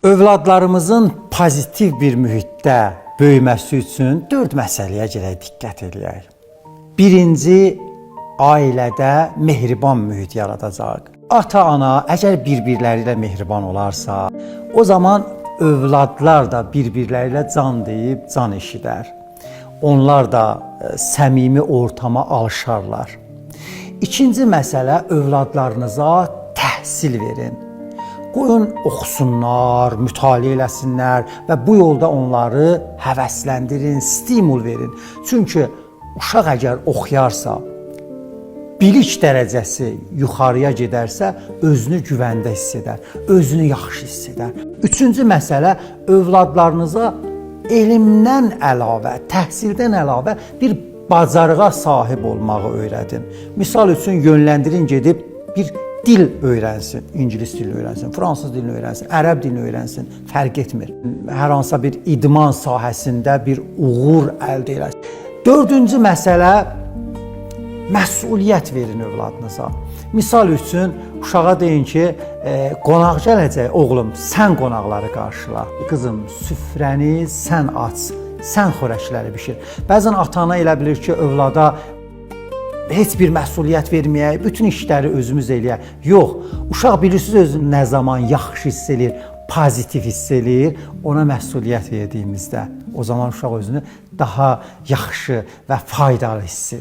Övladlarımızın pozitiv bir mühitdə böyüməsi üçün 4 məsələyə gərək diqqət edək. Birinci, ailədə mehriban mühit yaradacaq. Ata-ana əgər bir-birləri ilə mehriban olarsa, o zaman övladlar da bir-birləri ilə can deyib can eşidər. Onlar da səmimi ortama alışarlar. İkinci məsələ, övladlarınıza təhsil verin. Qoyun oxusunlar, mütaliə eləsinlər və bu yolda onları həvəsləndirin, stimul verin. Çünki uşaq əgər oxuyarsa, bilik dərəcəsi yuxarıya gedərsə, özünü güvəndə hiss edər, özünü yaxşı hiss edər. Üçüncü məsələ, övladlarınıza elmdən əlavə, təhsildən əlavə bir bacarığa sahib olmağı öyrədin. Misal üçün, yönləndirin gedib bir dil öyrənsin, ingilis dilini öyrənsin, fransız dilini öyrənsin, ərəb dilini öyrənsin, fərq etmir. Hər hansısa bir idman sahəsində bir uğur əldə eləsin. Dördüncü məsələ, məsuliyyət verin övladınıza. Misal üçün, uşağa deyin ki, qonaq gələcək, oğlum, sən qonaqları qarşıla. Qızım, süfrəni sən aç, sən xörəkləri bişir. Bəzən ata-ana elə bilir ki, övlada heç bir məsuliyyət verməyək, bütün işləri özümüz eləyək. Yox, uşaq bilirsiniz özünü nə zaman yaxşı hiss eləyir, pozitiv hiss eləyir, ona məsuliyyət verdiyimizdə, o zaman uşaq özünü daha yaxşı və faydalı hiss edir.